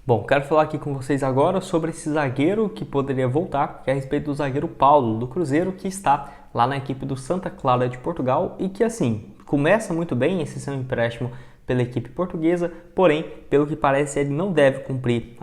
Bom, quero falar aqui com vocês agora sobre esse zagueiro que poderia voltar, que é a respeito do zagueiro Paulo, do Cruzeiro, que está lá na equipe do Santa Clara de Portugal e que, assim, começa muito bem esse seu empréstimo pela equipe portuguesa, porém, pelo que parece, ele não deve cumprir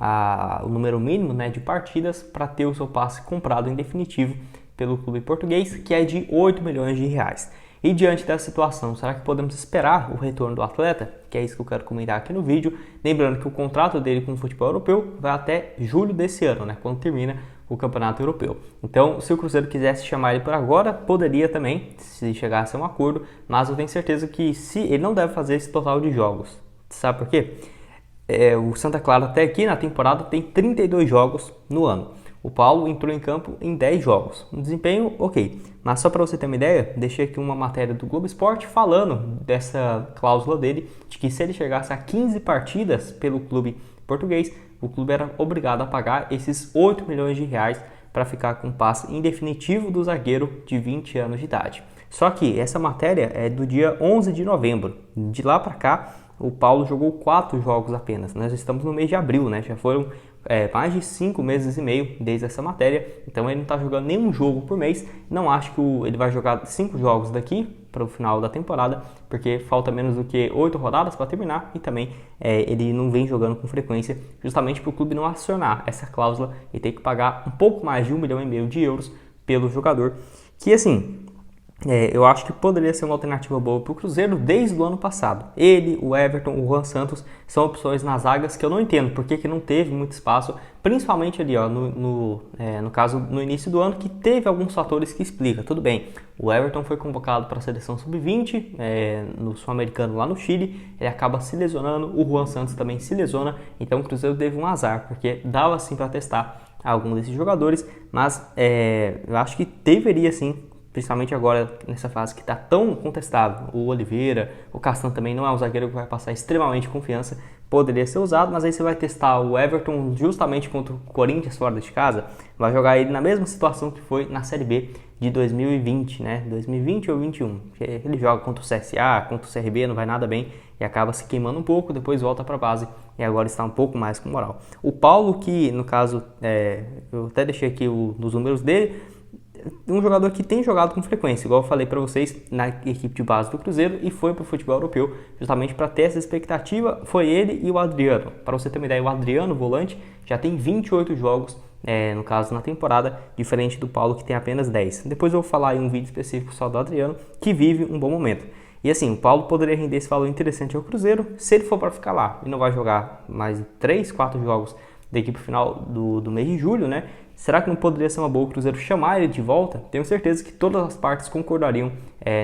o número mínimo, de partidas para ter o seu passe comprado em definitivo pelo clube português, que é de 8 milhões de reais. E diante dessa situação, será que podemos esperar o retorno do atleta? Que é isso que eu quero comentar aqui no vídeo. Lembrando que o contrato dele com o futebol europeu vai até julho desse ano, quando termina o campeonato europeu. Então, se o Cruzeiro quisesse chamar ele por agora, poderia também, se chegasse a um acordo, mas eu tenho certeza que ele não deve fazer esse total de jogos. Sabe por quê? O Santa Clara até aqui na temporada tem 32 jogos no ano. O Paulo entrou em campo em 10 jogos. Um desempenho ok. Mas só para você ter uma ideia, deixei aqui uma matéria do Globo Esporte falando dessa cláusula dele, de que se ele chegasse a 15 partidas pelo clube português, o clube era obrigado a pagar esses 8 milhões de reais para ficar com o passe indefinitivo do zagueiro de 20 anos de idade. Só que essa matéria é do dia 11 de novembro. De lá para cá, o Paulo jogou 4 jogos apenas. Nós estamos no mês de abril, já foram mais de 5 meses e meio desde essa matéria, então ele não está jogando nenhum jogo por mês. Não acho que ele vai jogar 5 jogos daqui para o final da temporada, porque falta menos do que 8 rodadas para terminar e também ele não vem jogando com frequência, justamente para o clube não acionar essa cláusula e ter que pagar um pouco mais de 1,5 milhão de euros pelo jogador, que assim... eu acho que poderia ser uma alternativa boa para o Cruzeiro desde o ano passado. Ele, o Everton, o Juan Santos são opções nas zagas que eu não entendo porque que não teve muito espaço, principalmente ali no caso no início do ano, que teve alguns fatores que explicam. Tudo bem, o Everton foi convocado para a seleção sub-20 no Sul-Americano lá no Chile, ele acaba se lesionando, o Juan Santos também se lesiona, então o Cruzeiro teve um azar, porque dava sim para testar algum desses jogadores, mas eu acho que deveria sim, principalmente agora nessa fase que está tão contestável. O Oliveira, o Castan também não é um zagueiro que vai passar extremamente confiança, poderia ser usado, mas aí você vai testar o Everton justamente contra o Corinthians fora de casa, vai jogar ele na mesma situação que foi na Série B de 2020, 2020 ou 2021, ele joga contra o CSA, contra o CRB, não vai nada bem e acaba se queimando um pouco, depois volta para a base e agora está um pouco mais com moral. O Paulo, que no caso, eu até deixei aqui os números dele, um jogador que tem jogado com frequência, igual eu falei para vocês, na equipe de base do Cruzeiro e foi para o futebol europeu, justamente para ter essa expectativa, foi ele e o Adriano. Para você ter uma ideia, o Adriano, volante, já tem 28 jogos, no caso na temporada, diferente do Paulo que tem apenas 10. Depois eu vou falar em um vídeo específico só do Adriano, que vive um bom momento. E assim, o Paulo poderia render esse valor interessante ao Cruzeiro, se ele for para ficar lá e não vai jogar mais 3, 4 jogos da equipe final do mês de julho, Será que não poderia ser uma boa o Cruzeiro chamar ele de volta? Tenho certeza que todas as partes concordariam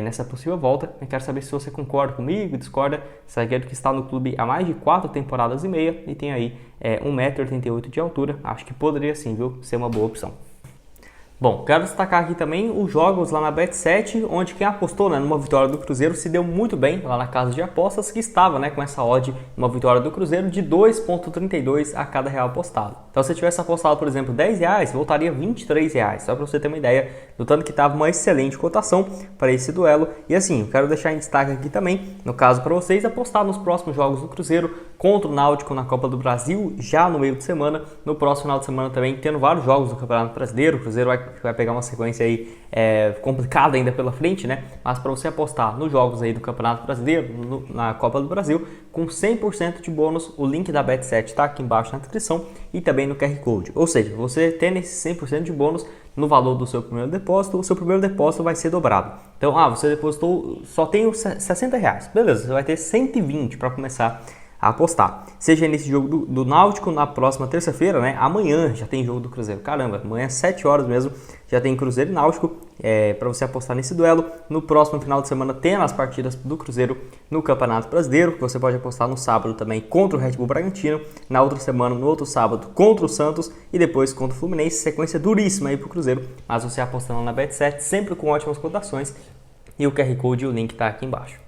nessa possível volta. Eu quero saber se você concorda comigo, discorda. Zagueiro que está no clube há mais de 4 temporadas e meia e tem aí 1,88 m de altura. Acho que poderia sim, viu, ser uma boa opção. Bom, quero destacar aqui também os jogos lá na Bet7, onde quem apostou numa vitória do Cruzeiro se deu muito bem lá na casa de apostas, que estava com essa odd, uma vitória do Cruzeiro de 2,32 a cada real apostado. Então se eu tivesse apostado, por exemplo, 10 reais, voltaria 23 reais, só para você ter uma ideia do tanto que estava uma excelente cotação para esse duelo. E assim, eu quero deixar em destaque aqui também, no caso para vocês, apostar nos próximos jogos do Cruzeiro contra o Náutico na Copa do Brasil, já no meio de semana, no próximo final de semana também, tendo vários jogos do Campeonato Brasileiro. O Cruzeiro vai pegar uma sequência aí complicada ainda pela frente, mas para você apostar nos jogos aí do Campeonato Brasileiro, na Copa do Brasil, com 100% de bônus, o link da Bet7 está aqui embaixo na descrição e também no QR Code. Ou seja, você tendo esse 100% de bônus no valor do seu primeiro depósito, o seu primeiro depósito vai ser dobrado. Então, você depositou, só tem os 60 reais, beleza, você vai ter 120 para começar a apostar. Seja nesse jogo do Náutico na próxima terça-feira, amanhã já tem jogo do Cruzeiro. Caramba, amanhã às 7 horas mesmo já tem Cruzeiro e Náutico para você apostar nesse duelo. No próximo final de semana tem as partidas do Cruzeiro no Campeonato Brasileiro, que você pode apostar no sábado também contra o Red Bull Bragantino, na outra semana, no outro sábado, contra o Santos e depois contra o Fluminense. Sequência duríssima aí pro Cruzeiro, mas você apostando na Bet7, sempre com ótimas cotações, e o QR Code e o link está aqui embaixo.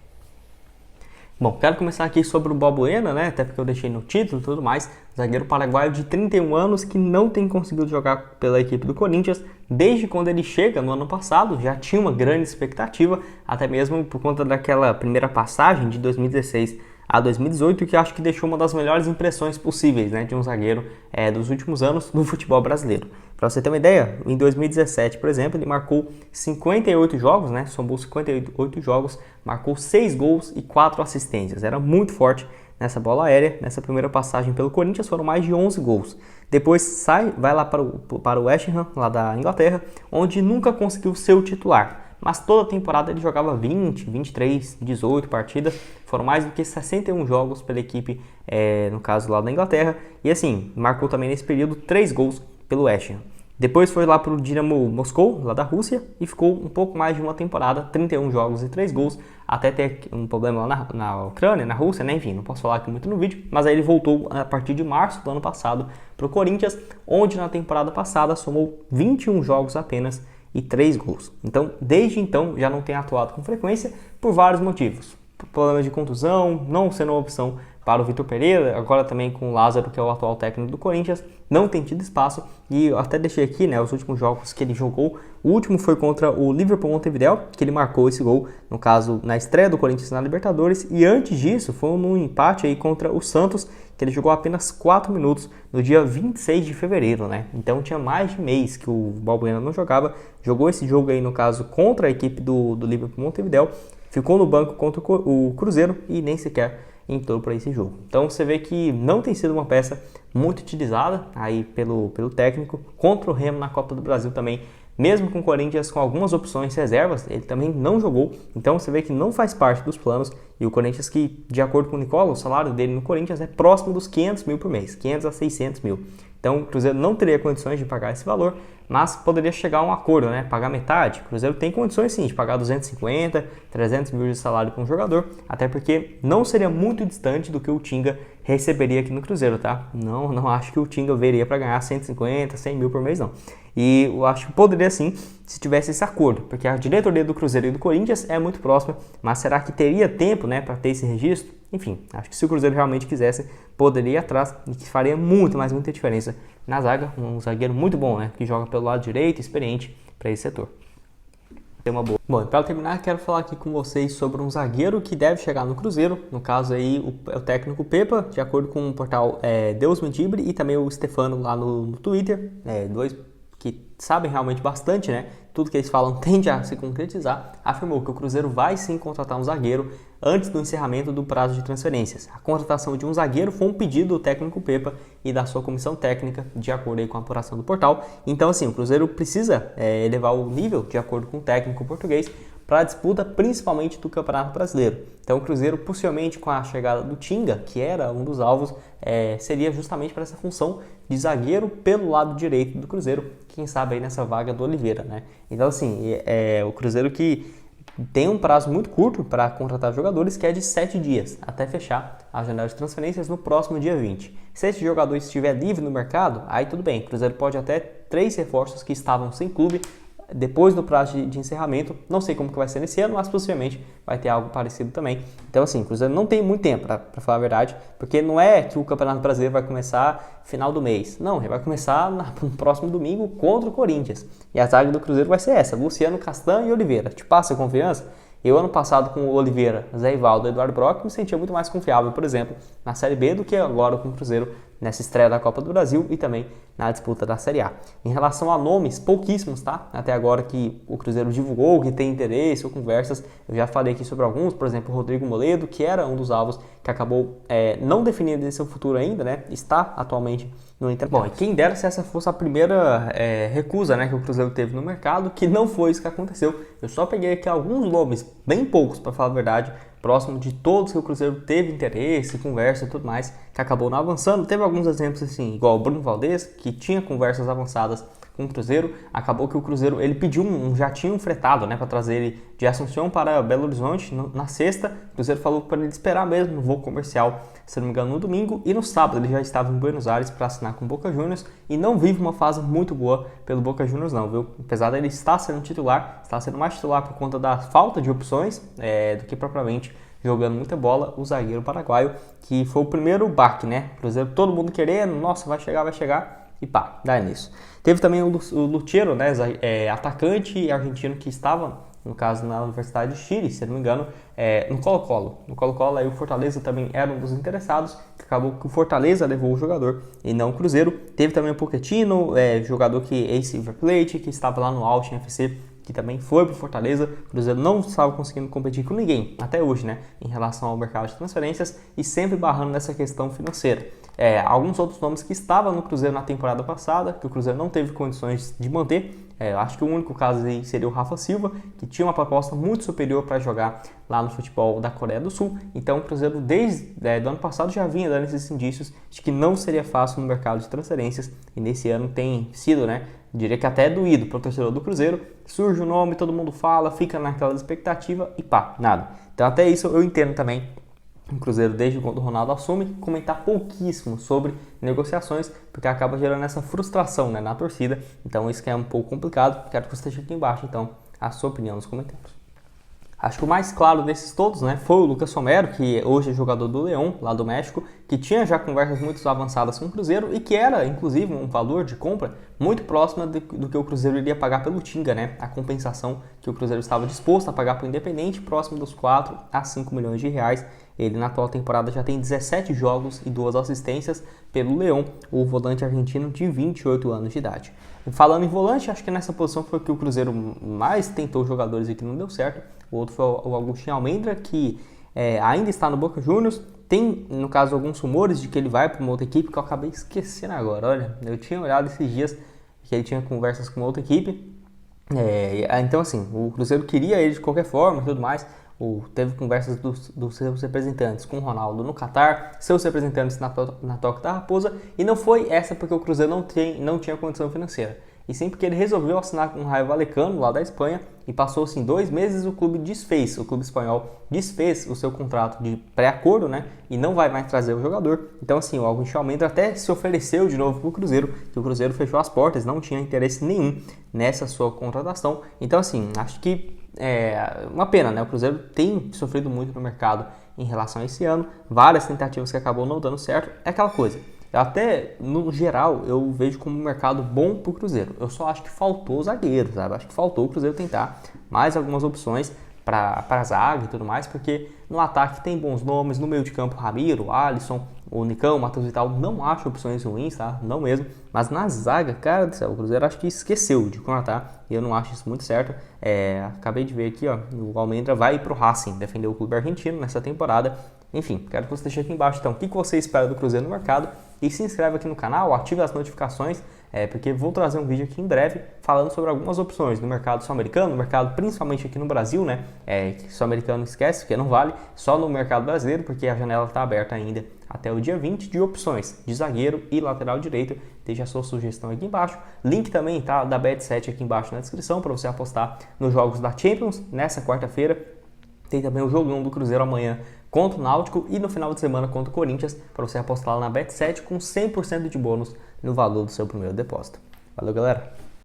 Bom, quero começar aqui sobre o Balbuena, até porque eu deixei no título e tudo mais, zagueiro paraguaio de 31 anos que não tem conseguido jogar pela equipe do Corinthians desde quando ele chega no ano passado. Já tinha uma grande expectativa, até mesmo por conta daquela primeira passagem de 2016 a 2018, que acho que deixou uma das melhores impressões possíveis, né, de um zagueiro dos últimos anos no futebol brasileiro. Para você ter uma ideia, em 2017, por exemplo, ele marcou 58 jogos, né, somou 58 jogos, marcou 6 gols e 4 assistências. Era muito forte nessa bola aérea. Nessa primeira passagem pelo Corinthians foram mais de 11 gols. Depois vai lá para o West Ham, lá da Inglaterra, onde nunca conseguiu ser o titular. Mas toda a temporada ele jogava 20, 23, 18 partidas. Foram mais do que 61 jogos pela equipe, no caso lá da Inglaterra. E assim, marcou também nesse período 3 gols pelo West Ham. Depois foi lá para o Dinamo Moscou, lá da Rússia, e ficou um pouco mais de uma temporada, 31 jogos e 3 gols, até ter um problema lá na Ucrânia, na Rússia, né? Enfim, não posso falar aqui muito no vídeo, mas aí ele voltou a partir de março do ano passado para o Corinthians, onde na temporada passada somou 21 jogos apenas e 3 gols. Então, desde então, já não tem atuado com frequência por vários motivos. Problemas de contusão, não sendo uma opção para o Vitor Pereira, agora também com o Lázaro, que é o atual técnico do Corinthians, não tem tido espaço. E eu até deixei aqui, né, os últimos jogos que ele jogou. O último foi contra o Liverpool Montevideo, que ele marcou esse gol, no caso, na estreia do Corinthians na Libertadores. E antes disso, foi num empate aí contra o Santos, que ele jogou apenas 4 minutos no dia 26 de fevereiro, né? Então tinha mais de mês que o Balbuena não jogava. Jogou esse jogo aí, no caso, contra a equipe do Liverpool Montevideo. Ficou no banco contra o Cruzeiro e nem sequer entrou para esse jogo. Então você vê que não tem sido uma peça muito utilizada aí pelo técnico. Contra o Remo na Copa do Brasil também, mesmo com o Corinthians com algumas opções reservas, ele também não jogou. Então você vê que não faz parte dos planos. E o Corinthians, que de acordo com o Nicola, o salário dele no Corinthians é próximo dos 500 mil por mês, 500 a 600 mil. Então o Cruzeiro não teria condições de pagar esse valor, mas poderia chegar a um acordo, né? Pagar metade. O Cruzeiro tem condições sim de pagar 250, 300 mil de salário para um jogador, até porque não seria muito distante do que o Tinga receberia aqui no Cruzeiro, tá? Não acho que o Tinga viria para ganhar 150, 100 mil por mês, não. E eu acho que poderia sim, se tivesse esse acordo, porque a diretoria do Cruzeiro e do Corinthians é muito próxima, mas será que teria tempo, né, para ter esse registro? Enfim, acho que se o Cruzeiro realmente quisesse, poderia ir atrás e que faria muita diferença na zaga. Um zagueiro muito bom, né, que joga pelo lado direito, experiente para esse setor. Tem uma boa. Bom, para terminar, quero falar aqui com vocês sobre um zagueiro que deve chegar no Cruzeiro. No caso aí, o técnico Pepa, de acordo com o portal Deus Me Livre, e também o Stefano lá no Twitter, dois que sabem realmente bastante, né? Tudo que eles falam tende a se concretizar, afirmou que o Cruzeiro vai sim contratar um zagueiro antes do encerramento do prazo de transferências. A contratação de um zagueiro foi um pedido do técnico Pepa e da sua comissão técnica, de acordo aí com a apuração do portal. Então, assim, o Cruzeiro precisa elevar o nível, de acordo com o técnico português, para a disputa principalmente do Campeonato Brasileiro. Então o Cruzeiro, possivelmente com a chegada do Tinga, que era um dos alvos, seria justamente para essa função de zagueiro pelo lado direito do Cruzeiro, quem sabe aí nessa vaga do Oliveira, né? Então assim, o Cruzeiro que tem um prazo muito curto para contratar jogadores, que é de 7 dias, até fechar a janela de transferências no próximo dia 20. Se esse jogador estiver livre no mercado, aí tudo bem, o Cruzeiro pode até 3 reforços que estavam sem clube, depois do prazo de encerramento. Não sei como que vai ser nesse ano, mas possivelmente vai ter algo parecido também. Então assim, o Cruzeiro não tem muito tempo, para falar a verdade, porque não é que o Campeonato Brasileiro vai começar final do mês. Não, ele vai começar no próximo domingo contra o Corinthians. E a zaga do Cruzeiro vai ser essa: Luciano, Castan e Oliveira. Te passa confiança? Eu, ano passado, com o Oliveira, Zé Ivaldo e Eduardo Brock, me sentia muito mais confiável, por exemplo, na Série B do que agora com o Cruzeiro nessa estreia da Copa do Brasil e também na disputa da Série A. Em relação a nomes, pouquíssimos, tá? Até agora que o Cruzeiro divulgou que tem interesse ou conversas, eu já falei aqui sobre alguns, por exemplo, o Rodrigo Moledo, que era um dos alvos que acabou não definindo seu futuro ainda, né? Está atualmente no Inter. Bom, e quem dera se essa fosse a primeira recusa, né, que o Cruzeiro teve no mercado, que não foi isso que aconteceu. Eu só peguei aqui alguns nomes, bem poucos, para falar a verdade, próximo de todos que o Cruzeiro teve interesse, conversa e tudo mais, que acabou não avançando. Teve alguns exemplos assim, igual o Bruno Valdez, que tinha conversas avançadas com o Cruzeiro. Acabou que o Cruzeiro, ele pediu um jatinho fretado, né, para trazer ele de Assunção para Belo Horizonte na sexta. O Cruzeiro falou para ele esperar mesmo no voo comercial, se não me engano, no domingo, e no sábado ele já estava em Buenos Aires para assinar com o Boca Juniors, e não vive uma fase muito boa pelo Boca Juniors não, viu? Apesar dele estar sendo titular, está sendo mais titular por conta da falta de opções do que propriamente jogando muita bola, o zagueiro paraguaio, que foi o primeiro baque, né? Cruzeiro, todo mundo querendo, nossa, vai chegar, e pá, dá nisso. Teve também o Lucheiro, né, atacante argentino que estava no caso na Universidade de Chile, se não me engano, no Colo-Colo. No Colo-Colo aí o Fortaleza também era um dos interessados, que acabou que o Fortaleza levou o jogador e não o Cruzeiro. Teve também o Pochettino, jogador que é ex-River Plate, que estava lá no Austin FC, que também foi para o Fortaleza. O Cruzeiro não estava conseguindo competir com ninguém, até hoje, né, em relação ao mercado de transferências e sempre barrando nessa questão financeira. Alguns outros nomes que estavam no Cruzeiro na temporada passada, que o Cruzeiro não teve condições de manter, acho que o único caso aí seria o Rafa Silva, que tinha uma proposta muito superior para jogar lá no futebol da Coreia do Sul. Então o Cruzeiro desde o ano passado já vinha dando esses indícios de que não seria fácil no mercado de transferências, e nesse ano tem sido, né, diria que até doído para o torcedor do Cruzeiro. Surge o nome, todo mundo fala, fica naquela expectativa e pá, nada. Então até isso eu entendo também o Cruzeiro, desde quando o Ronaldo assume, comentar pouquíssimo sobre negociações, porque acaba gerando essa frustração, né, na torcida. Então isso que é um pouco complicado. Quero que você deixe aqui embaixo então a sua opinião nos comentários. Acho que o mais claro desses todos, né, foi o Lucas Romero, que hoje é jogador do León, lá do México, que tinha já conversas muito avançadas com o Cruzeiro e que era, inclusive, um valor de compra muito próximo do que o Cruzeiro iria pagar pelo Tinga, né, a compensação que o Cruzeiro estava disposto a pagar para o Independente, próximo dos 4 a 5 milhões de reais. Ele na atual temporada já tem 17 jogos e 2 assistências pelo León, o volante argentino de 28 anos de idade. E falando em volante, acho que nessa posição foi que o Cruzeiro mais tentou jogadores e que não deu certo. O outro foi o Agustín Almendra, que ainda está no Boca Juniors. Tem, no caso, alguns rumores de que ele vai para uma outra equipe, que eu acabei esquecendo agora. Olha, eu tinha olhado esses dias que ele tinha conversas com outra equipe. Então, assim, o Cruzeiro queria ele de qualquer forma e tudo mais. Teve conversas dos seus representantes com o Ronaldo no Catar, seus representantes na Toca da Raposa, e não foi essa porque o Cruzeiro não tinha condição financeira. E sim porque ele resolveu assinar com o Rayo Vallecano, lá da Espanha, e passou assim 2 meses, o clube espanhol desfez o seu contrato de pré-acordo, né, e não vai mais trazer o jogador. Então assim, o Agustín Almendra até se ofereceu de novo para o Cruzeiro, que o Cruzeiro fechou as portas, não tinha interesse nenhum nessa sua contratação. Então assim, acho que uma pena, né? O Cruzeiro tem sofrido muito no mercado em relação a esse ano, várias tentativas que acabou não dando certo. É aquela coisa, até no geral eu vejo como um mercado bom pro Cruzeiro. Eu só acho que faltou zagueiro, sabe? Acho que faltou o Cruzeiro tentar mais algumas opções para zaga e tudo mais, porque no ataque tem bons nomes, no meio de campo Ramiro, Alisson, o Nicão, o Matheus Vital, não acho opções ruins, tá? Não mesmo. Mas na zaga, cara do céu, o Cruzeiro acho que esqueceu de contratar e eu não acho isso muito certo. Acabei de ver aqui, ó, o Almendra vai pro Racing defender o clube argentino nessa temporada. Enfim, quero que você deixe aqui embaixo então o que você espera do Cruzeiro no mercado e se inscreve aqui no canal, ative as notificações, porque vou trazer um vídeo aqui em breve falando sobre algumas opções no mercado sul-americano, no mercado principalmente aqui no Brasil, né? Sul-americano esquece, porque não vale, só no mercado brasileiro, porque a janela está aberta ainda até o dia 20 de opções de zagueiro e lateral direito. Deixe a sua sugestão aqui embaixo. Link também tá da Bet7 aqui embaixo na descrição para você apostar nos jogos da Champions nessa quarta-feira. Tem também o jogão do Cruzeiro amanhã contra o Náutico e no final de semana contra o Corinthians para você apostar lá na Bet7 com 100% de bônus no valor do seu primeiro depósito. Valeu, galera!